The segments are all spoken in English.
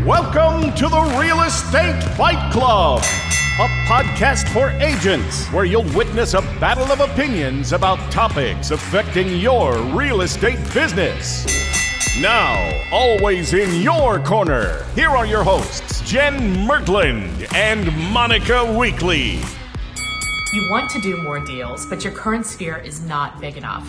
Welcome to the Real Estate Fight Club, a podcast for agents where you'll witness a battle of opinions about topics affecting your real estate business. Now, always in your corner, here are your hosts, Jenn Mertland and Monica Weekly. You want to do more deals, but your current sphere is not big enough.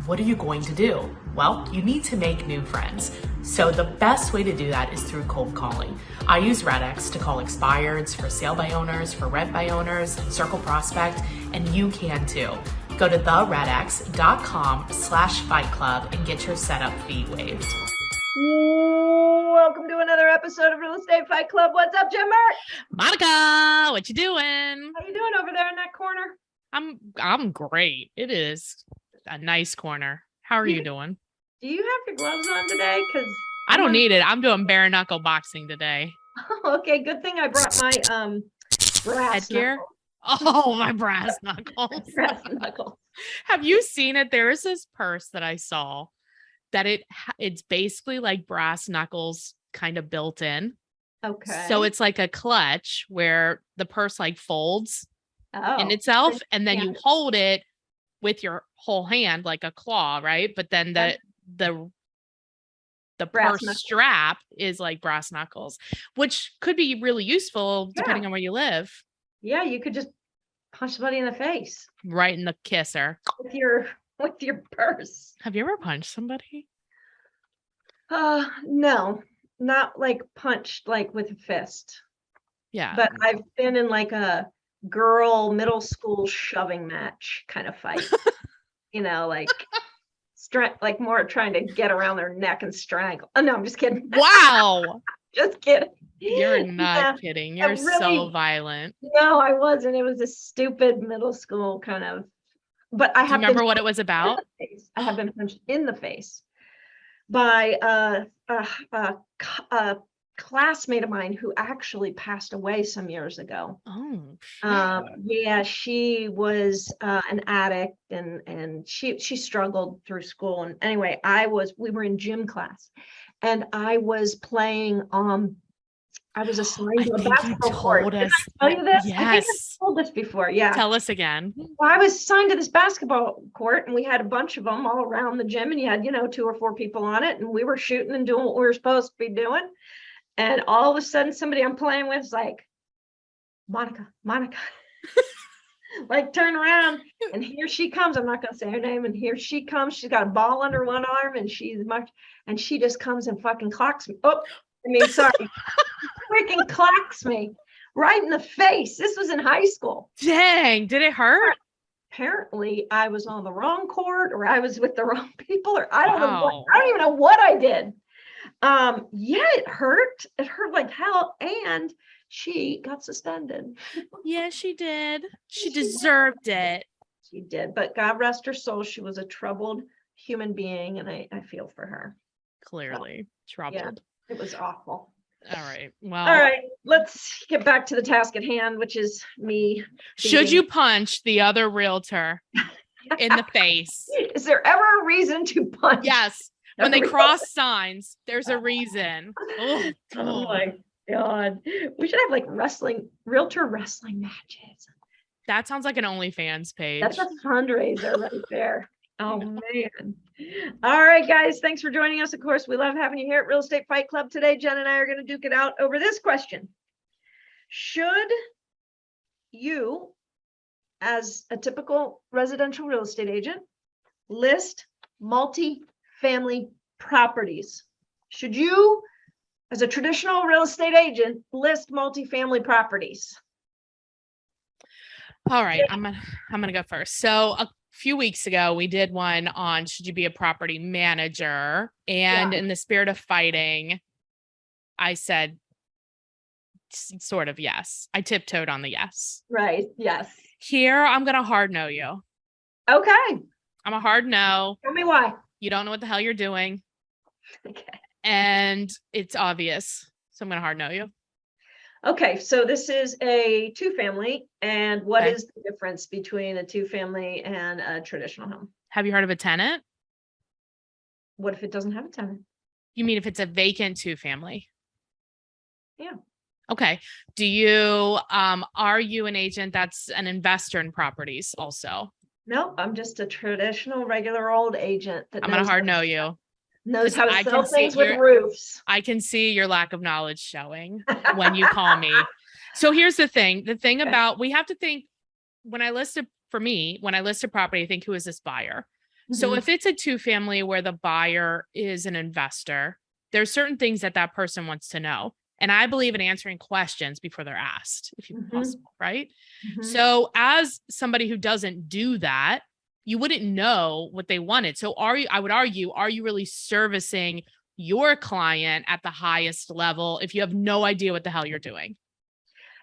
What are you going to do? Well, you need to make new friends. So the best way to do that is through cold calling. I use RedX to call expireds, for sale by owners, for rent by owners, circle prospect, and you can too. Go to theredx.com/fightclub and get your setup fee waived. Welcome to another episode of Real Estate Fight Club. What's up, Jenn Mert? Monica, what you doing? How you doing over there in that corner? I'm great. It is a nice corner. How are you doing? Do you have your gloves on today? Because I don't need it. I'm doing bare knuckle boxing today. Oh, okay, good thing I brought my brass Headgear? knuckles. Oh, my brass knuckles. Brass knuckles. Have you seen it? There is this purse that I saw that it's basically like brass knuckles kind of built in. Okay. So it's like a clutch where the purse like folds in Oh, itself, and then yeah. you hold it with your whole hand like a claw, right? But then the Brass purse knuckles. strap is like brass knuckles, which could be really useful depending on where you live. Yeah, you could just punch somebody in the face Right in the kisser. with your purse. Have you ever punched somebody? No, not like punched like with a fist. Yeah. But I've been in like a girl middle school shoving match kind of fight. Like more trying to get around their neck and strangle. Oh no, I'm just kidding. Wow. Just kidding. You're not Yeah, kidding. You're so really- violent. No, I wasn't. It was a stupid middle school kind of. But I Do you have remember been what it was punched in about? the face. I have been punched in the face by a classmate of mine who actually passed away some years ago. Oh, Yeah, she was an addict and she struggled through school. And anyway, we were in gym class and I was playing I was assigned I to a think you basketball court. told Did us. I tell you this? I think Yes. I told this before. Yeah. Tell us again. Well, I was assigned to this basketball court and we had a bunch of them all around the gym and you had, 2 or 4 people on it and we were shooting and doing what we were supposed to be doing. And all of a sudden somebody I'm playing with is like, Monica, like turn around and here she comes. I'm not going to say her name. And here she comes. She's got a ball under one arm and she just comes and fucking clocks me. Sorry. Freaking clocks me right in the face. This was in high school. Dang, did it hurt? Apparently I was on the wrong court or I was with the wrong people or I don't know. Wow. I don't even know what I did. Yeah, it hurt. It hurt like hell. And she got suspended. Yeah, she did. She deserved it. She did. But God rest her soul. She was a troubled human being. And I feel for her. Clearly troubled. It was awful. All right. Well, All right. Let's get back to the task at hand, which is me. should you punch the other realtor in the face? Is there ever a reason to punch? Yes. When they Every- cross signs, there's a reason. Oh, Oh my God. We should have like realtor wrestling matches. that sounds like an OnlyFans page. That's a fundraiser right there. Oh man. All right, guys. Thanks for joining us. Of course, we love having you here at Real Estate Fight Club today. Jenn and I are going to duke it out over this question. Should you, as a typical residential real estate agent, list multi-family properties? Should you, as a traditional real estate agent, list multi-family properties? All right, I'm gonna go first. So a few weeks ago, we did one on should you be a property manager, and in the spirit of fighting, I said sort of yes. I tiptoed on the yes. Right. Yes. Here, I'm gonna hard no you. Okay. I'm a hard no. Tell me why. You don't know what the hell you're doing, Okay. and it's obvious. So I'm gonna hard no you. Okay, so this is a 2-family, and what Okay. is the difference between a 2-family and a traditional home? Have you heard of a tenant? What if it doesn't have a tenant? You mean if it's a vacant 2-family? Yeah. Okay. Do you, are you an agent that's an investor in properties also? Nope, I'm just a traditional, regular old agent that I'm gonna knows hard no you. knows 'Cause how to I sell can see things with your roofs. I can see your lack of knowledge showing when you call me. So here's the thing. The thing Okay. about, we have to think, when I list a property, I think, who is this buyer? So Mhm. if it's a 2-family where the buyer is an investor, there's certain things that that person wants to know. And I believe in answering questions before they're asked, if Mhm. possible, right? Mhm. So as somebody who doesn't do that, you wouldn't know what they wanted. So I would argue, are you really servicing your client at the highest level if you have no idea what the hell you're doing?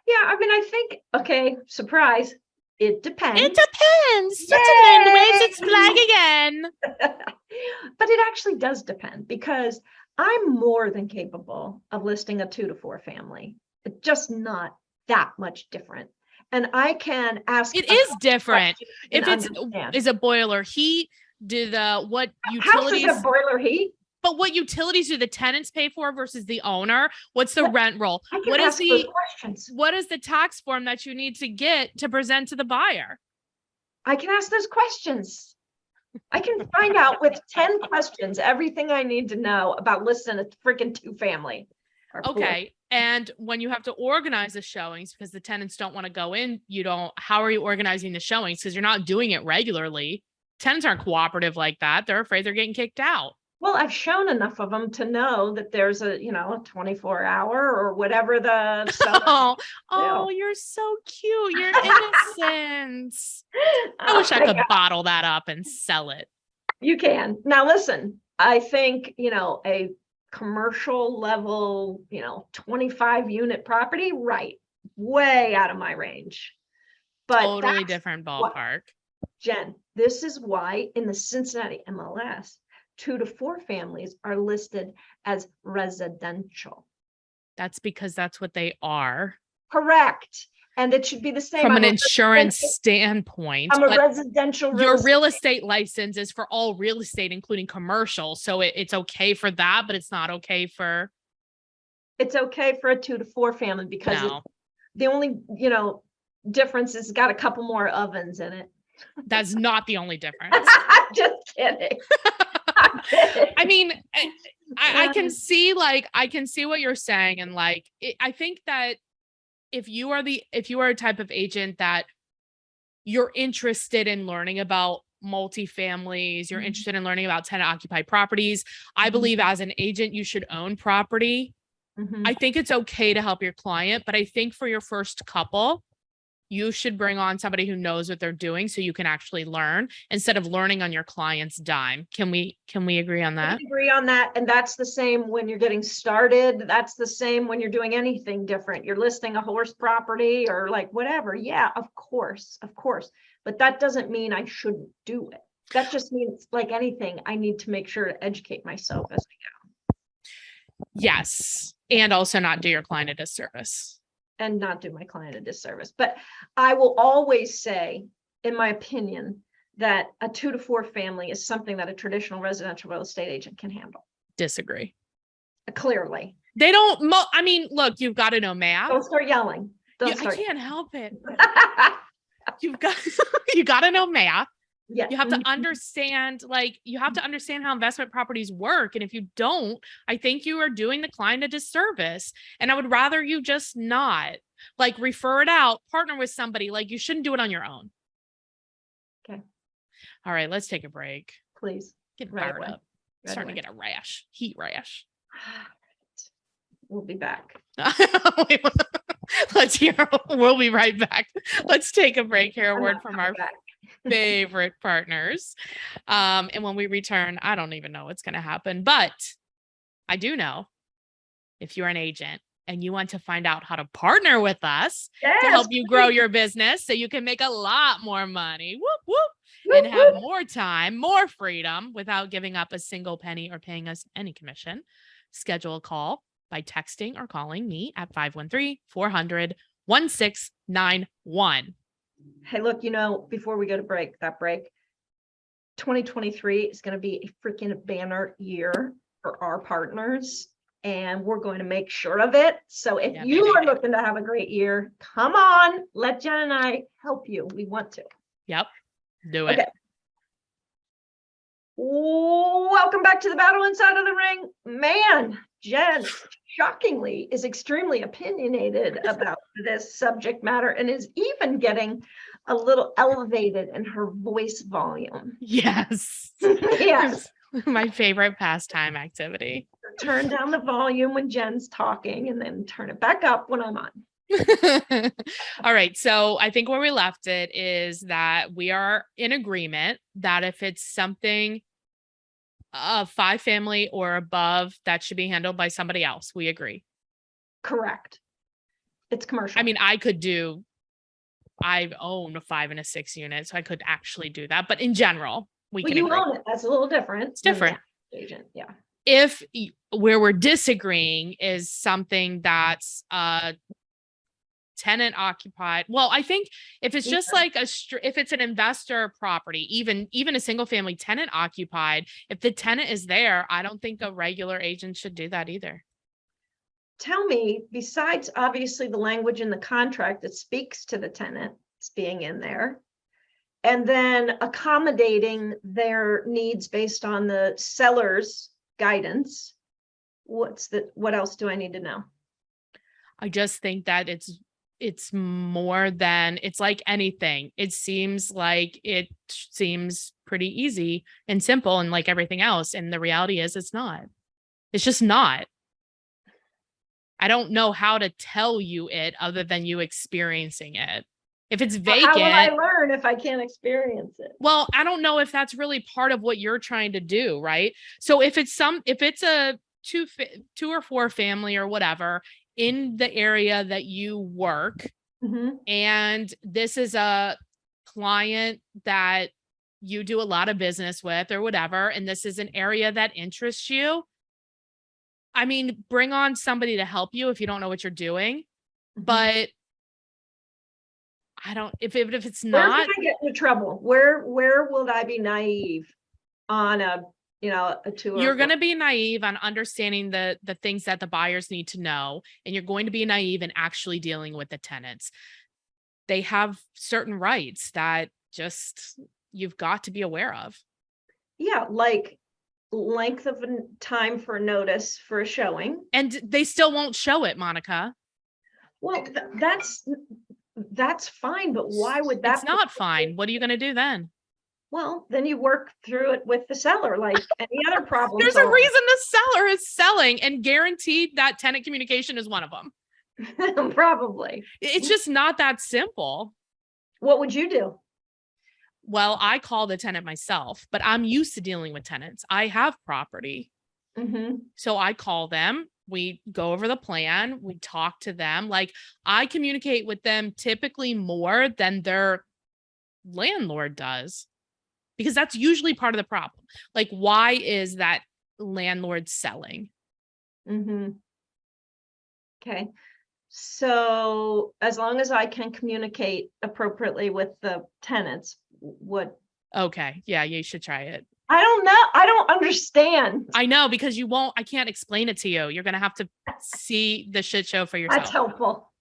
Yeah, I mean, I think, okay, surprise, it It depends. depends. Switzerland waves its flag Yay! again. But it actually does depend, because I'm more than capable of listing a 2 to 4 family. It's just not that much different. And I can ask It a is couple different. questions and If it's, understand. is a boiler heat, what Houses have utilities, boiler heat. but what utilities do the tenants pay for versus the owner? What's the But rent roll? I can ask those questions. What is the tax form that you need to get to present to the buyer? I can ask those questions. I can find out with 10 questions everything I need to know about listing a freaking 2 family. Or 4. Okay. And when you have to organize the showings because the tenants don't want to go in, how are you organizing the showings? Because you're not doing it regularly. Tenants aren't cooperative like that. They're afraid they're getting kicked out. Well, I've shown enough of them to know that there's a 24-hour or whatever the seller Oh, do. you're so cute. You're innocent. I Oh wish I my could God, bottle that up and sell it. you can. Now listen, I think, a commercial level, 25 unit property, right? Way out of my range. But Totally that's different what, ballpark. Jen, this is why in the Cincinnati MLS, 2 to 4 families are listed as residential. That's because that's what they are Correct. And it should be the same. from I'm an a insurance residential, standpoint. I'm a But residential real your estate. real estate license is for all real estate, including commercial. So it's okay for that, but it's not okay for, It's okay for a 2 to 4 family because no, the only, difference is it's got a couple more ovens in it. that's not the only difference. I'm just kidding. I'm kidding. I mean, I can see what you're saying. And I think that if you are a type of agent that you're interested in learning about multifamilies, you're interested in learning about tenant occupied properties, I believe as an agent, you should own property. Mhm. I think it's okay to help your client, but I think for your first couple, you should bring on somebody who knows what they're doing so you can actually learn instead of learning on your client's dime. Can we agree on that? I agree on that. And that's the same when you're getting started. That's the same when you're doing anything different. You're listing a horse property or like whatever. Yeah, of course. But that doesn't mean I shouldn't do it. That just means, like anything, I need to make sure to educate myself as I Yes. And also not do your client a disservice. and not do my client a disservice. But I will always say, in my opinion, that a 2 to 4 family is something that a traditional residential real estate agent can handle. Disagree. Clearly. They don't, I mean, look, you've got to know math. Don't start yelling. I can't help it. You got to know math. Yeah. You have to understand, how investment properties work. And if you don't, I think you are doing the client a disservice. And I would rather you just not refer it out, partner with somebody. You shouldn't do it on your own. Okay. All right, let's take a break. Please. Getting Right fired away. up. Starting to get a rash, heat rash. We'll be back. We'll be right back. Let's take a break here. A word from our back. favorite partners. And when we return, I don't even know what's going to happen, but I do know if you're an agent and you want to find out how to partner with us to help you grow your business so you can make a lot more money, and have more time, more freedom without giving up a single penny or paying us any commission, schedule a call by texting or calling me at 513-400-1691. Hey, look, before we go to break, 2023 is going to be a freaking banner year for our partners. and we're going to make sure of it. So if Yeah, you baby. are looking to have a great year, come on, let Jen and I help you. We want to. Yep. Do it. Okay. Welcome back to the battle inside of the ring. Man, Jen shockingly is extremely opinionated about this subject matter and is even getting a little elevated in her voice volume. Yes. Yes. My favorite pastime activity. Turn down the volume when Jen's talking and then turn it back up when I'm on. All right. So I think where we left it is that we are in agreement that if it's something 5 family or above, that should be handled by somebody else. We agree. Correct. It's commercial. I mean, I own a 5 and a 6 unit, so I could actually do that. But in general, we well, can you agree. own it. That's a little different. It's different. Agent. Yeah. If where we're disagreeing is something that's tenant occupied. Well, I think if it's just like if it's an investor property, even a single family tenant occupied, if the tenant is there, I don't think a regular agent should do that either. Tell me, besides obviously the language in the contract that speaks to the tenants being in there, and then accommodating their needs based on the seller's guidance, what else do I need to know? I just think that it's more than, it's like anything. It seems pretty easy and simple and like everything else. And the reality is it's not. It's just not. I don't know how to tell you it other than you experiencing it. If it's vacant, how will I learn if I can't experience it? Well, I don't know if that's really part of what you're trying to do, right? So if it's a 2 or 4 family or whatever in the area that you work, and this is a client that you do a lot of business with or whatever, and this is an area that interests you, I mean, bring on somebody to help you if you don't know what you're doing. But I don't, if it's not, where can I get into trouble? Where will I be naive on a 2 you're going to be naive on understanding the things that the buyers need to know. And you're going to be naive in actually dealing with the tenants. They have certain rights that just, you've got to be aware of. Yeah. Like length of time for notice for a showing. And they still won't show it, Monica. Well, that's fine, but why would that? It's not fine. What are you going to do then? Well, then you work through it with the seller, like any other problem. There's a reason the seller is selling, and guaranteed that tenant communication is one of them. Probably. It's just not that simple. What would you do? Well, I call the tenant myself, but I'm used to dealing with tenants. I have property. So I call them. We go over the plan. We talk to them. Like, I communicate with them typically more than their landlord does, because that's usually part of the problem. Like, why is that landlord selling? Okay. So as long as I can communicate appropriately with the tenants, Okay. Yeah, you should try it. I don't know. I don't understand. I know, because you won't, I can't explain it to you. You're going to have to see the shit show for yourself. That's helpful.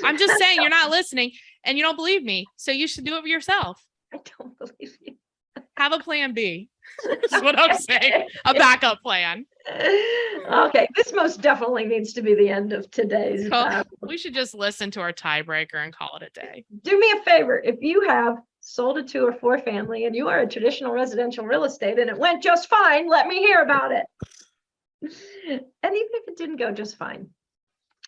I'm just saying, you're not listening and you don't believe me. So you should do it yourself. I don't believe you. Have a plan B. That's what I'm saying. A backup plan. Okay. This most definitely needs to be the end of today's. We should just listen to our tiebreaker and call it a day. Do me a favor. If you have sold a 2 or 4 family and you are a traditional residential real estate and it went just fine, let me hear about it. And even if it didn't go just fine,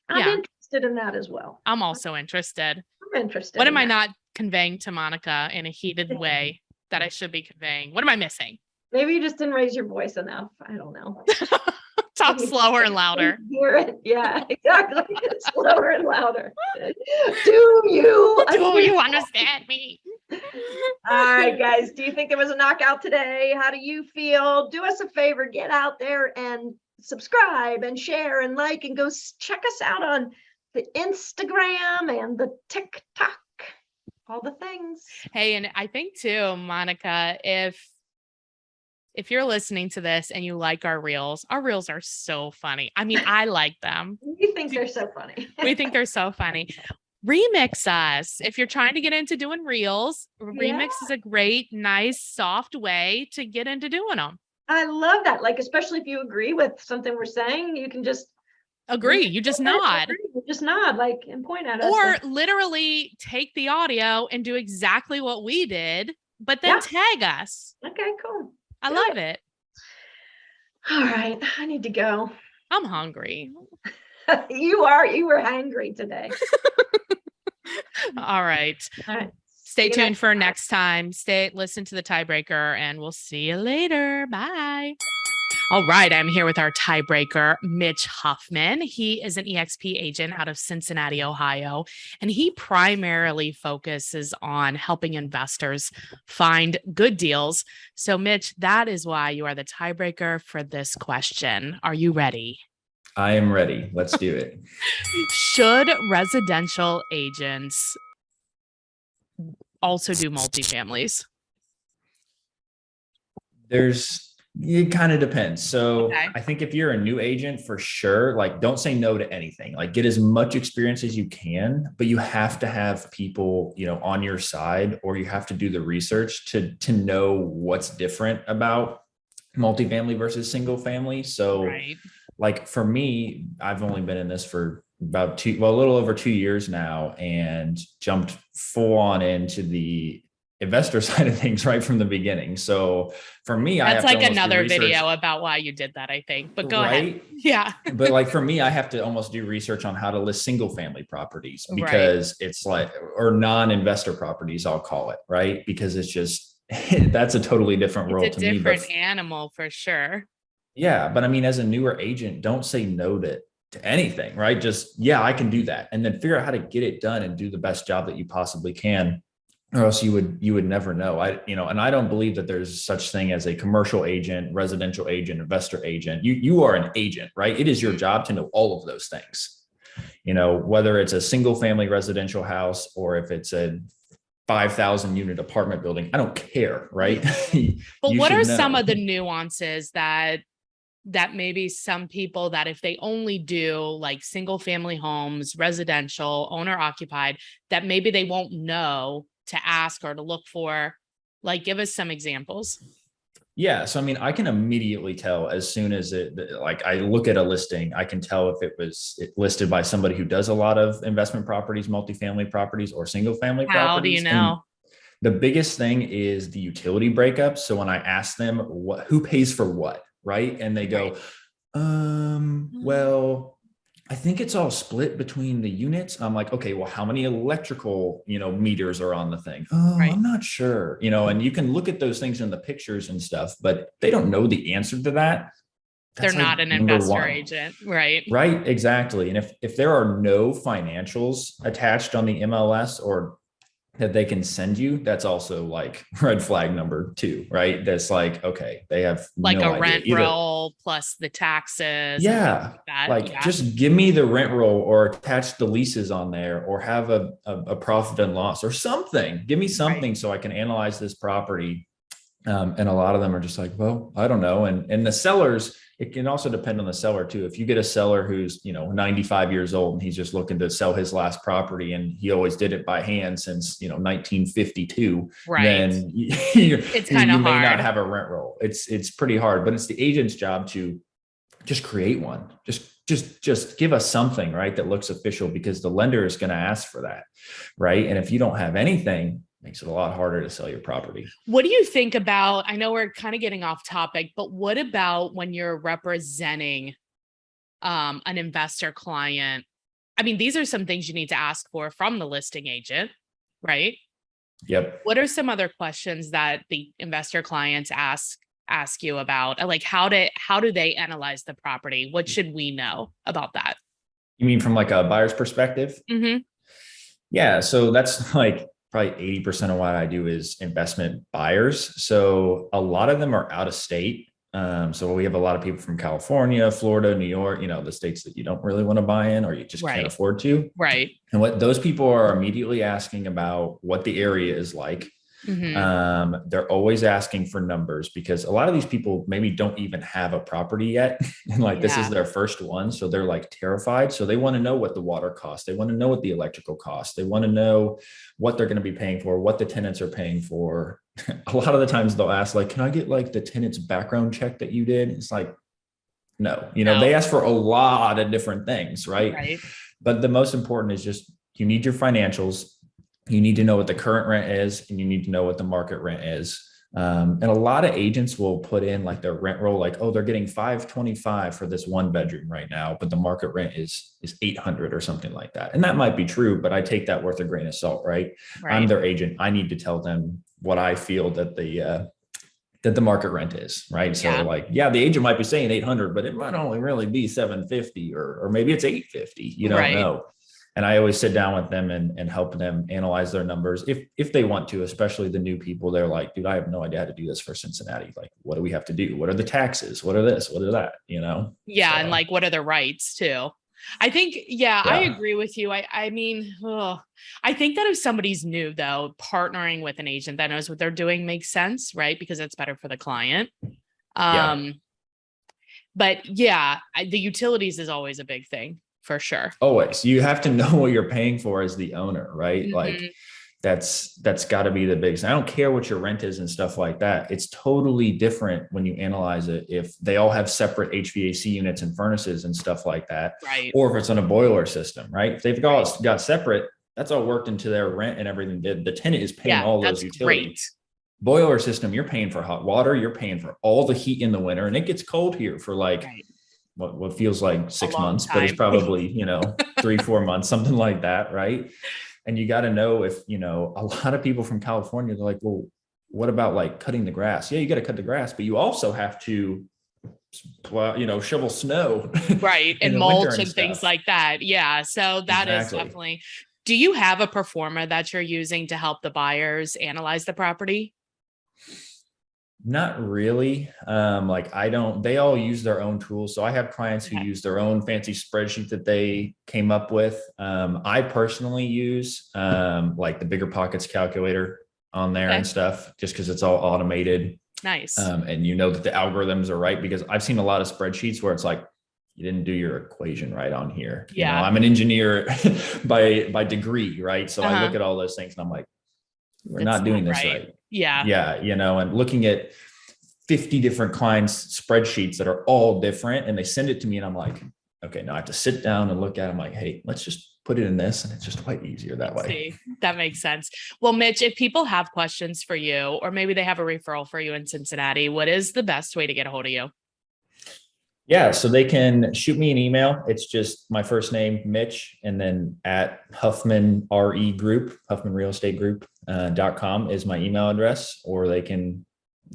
I'm interested in that as well. I'm also interested. I'm interested. What am I not conveying to Monica in a heated way that I should be conveying? What am I missing? Maybe you just didn't raise your voice enough. I don't know. Talk slower and louder. Hear it. Yeah, exactly. Slower and louder. Do you understand me? All right, guys. Do you think it was a knockout today? How do you feel? Do us a favor. Get out there and subscribe and share and like, and go check us out on the Instagram and the TikTok. All the things. Hey, and I think too, Monica, if if you're listening to this and you like our reels are so funny. I mean, I like them. We think they're so funny. We think they're so funny. Remix us. If you're trying to get into doing reels, remix is a great, nice, soft way to get into doing them. I love that. Like, especially if you agree with something we're saying, you can just agree. You just nod. You just nod, like, and point at us. Or literally take the audio and do exactly what we did, but then tag us. Okay, cool. I love it. All right. I need to go. I'm hungry. You were hangry today. All right. All right. Stay tuned for next time. Listen to the tiebreaker, and we'll see you later. Bye. All right. I'm here with our tiebreaker, Mitch Huffman. He is an EXP agent out of Cincinnati, Ohio, and he primarily focuses on helping investors find good deals. So, Mitch, that is why you are the tiebreaker for this question. Are you ready? I am ready. Let's do it. Should residential agents also do multifamilies? It kind of depends. So Okay. I think if you're a new agent, for sure, like, don't say no to anything. Like, get as much experience as you can, but you have to have people, on your side, or you have to do the research to know what's different about multifamily versus single family. So like, for me, I've only been in this for about a little over 2 years now, and jumped full on into the investor side of things right from the beginning. So for me, that's like another video about why you did that, I think, but go ahead. Yeah. But like, for me, I have to almost do research on how to list single family properties, because it's like, or non-investor properties, I'll call it, right? Because it's just, that's a totally different world to me. It's a different animal for sure. Yeah. But I mean, as a newer agent, don't say no to anything, right? Just, I can do that. And then figure out how to get it done and do the best job that you possibly can, or else you would never know. And I don't believe that there's such thing as a commercial agent, residential agent, investor agent. You are an agent, right? It is your job to know all of those things, whether it's a single family residential house or if it's a 5,000 unit apartment building. I don't care, right? But what are some of the nuances that maybe some people, that if they only do like single family homes, residential, owner occupied, that maybe they won't know to ask or to look for? Like, give us some examples. Yeah. So, I mean, I can immediately tell as soon as I look at a listing, I can tell if it was listed by somebody who does a lot of investment properties, multifamily properties, or single family properties. How do you know? And the biggest thing is the utility breakup. So when I ask them who pays for what, right? And they go, well, I think it's all split between the units. I'm like, okay, well, how many electrical, meters are on the thing? Oh, I'm not sure, and you can look at those things in the pictures and stuff, but they don't know the answer to that. They're not an investor agent, right? Right, exactly. And if there are no financials attached on the MLS or that they can send you, that's also like red flag number 2, right? That's like, okay, they have like no a idea. rent roll plus the taxes. Yeah. Just give me the rent roll, or attach the leases on there, or have a profit and loss or something. Give me something so I can analyze this property. And a lot of them are just like, well, I don't know. And the sellers, it can also depend on the seller too. If you get a seller who's, 95 years old and he's just looking to sell his last property, and he always did it by hand since, 1952, then it's kind of hard. You may not have a rent roll. It's pretty hard, but it's the agent's job to just create one. Just give us something, right, that looks official, because the lender is going to ask for that, right? And if you don't have anything, makes it a lot harder to sell your property. What do you think about, I know we're kind of getting off topic, but what about when you're representing an investor client? I mean, these are some things you need to ask for from the listing agent, right? Yep. What are some other questions that the investor clients ask you about? Like, how do they analyze the property? What should we know about that? You mean from like a buyer's perspective? Mm-hmm. Yeah. So that's like probably 80% of what I do is investment buyers. So a lot of them are out of state. So we have a lot of people from California, Florida, New York, the states that you don't really want to buy in, or you just can't afford to. Right. And what those people are immediately asking about what the area is like. They're always asking for numbers because a lot of these people maybe don't even have a property yet. And like, this is their first one. So they're like terrified. So they want to know what the water costs. They want to know what the electrical costs. They want to know what they're going to be paying for, what the tenants are paying for. A lot of the times they'll ask like, can I get like the tenant's background check that you did? It's like, no, they ask for a lot of different things. Right. But the most important is just, you need your financials. You need to know what the current rent is, and you need to know what the market rent is. And a lot of agents will put in like their rent roll, like, oh, they're getting $525 for this one bedroom right now, but the market rent is $800 or something like that. And that might be true, but I take that with a grain of salt, right? I'm their agent. I need to tell them what I feel that the market rent is, right? So like, the agent might be saying 800, but it might only really be 750 or maybe it's 850. You don't know. And I always sit down with them and help them analyze their numbers if they want to, especially the new people. They're like, dude, I have no idea how to do this for Cincinnati. Like, what do we have to do? What are the taxes? What are this? What are that? Yeah. So. And like, what are the rights too? I think, I agree with you. I mean, I think that if somebody's new though, partnering with an agent that knows what they're doing makes sense, right? Because it's better for the client. But the utilities is always a big thing. For sure. Always. You have to know what you're paying for as the owner, right? Like that's got to be the biggest. I don't care what your rent is and stuff like that. It's totally different when you analyze it. If they all have Separate HVAC units and furnaces and stuff like that, right? Or if it's on a boiler system, right? If they've got separate, that's all worked into their rent and everything. The tenant is paying all those utilities. Great. Boiler system, you're paying for hot water. You're paying for all the heat in the winter, and it gets cold here for like, what feels like 6 months, but it's probably, 3-4 months, something like that. Right. And you got to know if, a lot of people from California, they're like, well, what about like cutting the grass? Yeah, you got to cut the grass, but you also have to, shovel snow. Right. And mulch and things like that. Yeah. So that is definitely, do you have a performer that you're using to help the buyers analyze the property? Not really. They all use their own tools. So I have clients who use their own fancy spreadsheet that they came up with. I personally use like the Bigger Pockets calculator on there and stuff, just because it's all automated. Nice. And that the algorithms are right, because I've seen a lot of spreadsheets where it's like, you didn't do your equation right on here. I'm an engineer by degree, right? So I look at all those things and I'm like, we're not doing this right. Yeah. And looking at 50 different clients' spreadsheets that are all different, and they send it to me and I'm like, okay, now I have to sit down and look at them like, hey, let's just put it in this. And it's just way easier that way. That makes sense. Well, Mitch, if people have questions for you, or maybe they have a referral for you in Cincinnati, what is the best way to get a hold of you? Yeah, so they can shoot me an email. It's just my first name, Mitch, and then at Huffman RE Group, Huffman Real Estate Group.com is my email address, or they can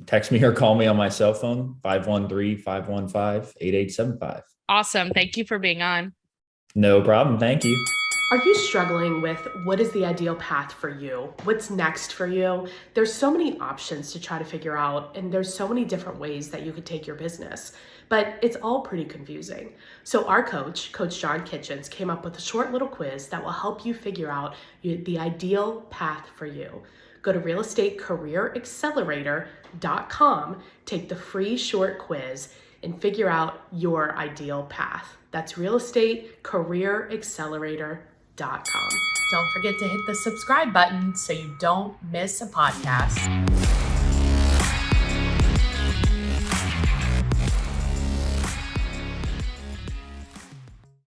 text me or call me on my cell phone, 513-515-8875. Awesome. Thank you for being on. No problem. Thank you. Are you struggling with what is the ideal path for you? What's next for you? There's so many options to try to figure out, and there's so many different ways that you could take your business, but it's all pretty confusing. So our coach, Coach John Kitchens, came up with a short little quiz that will help you figure out the ideal path for you. Go to realestatecareeraccelerator.com, take the free short quiz, and figure out your ideal path. That's realestatecareeraccelerator.com. Don't forget to hit the subscribe button so you don't miss a podcast.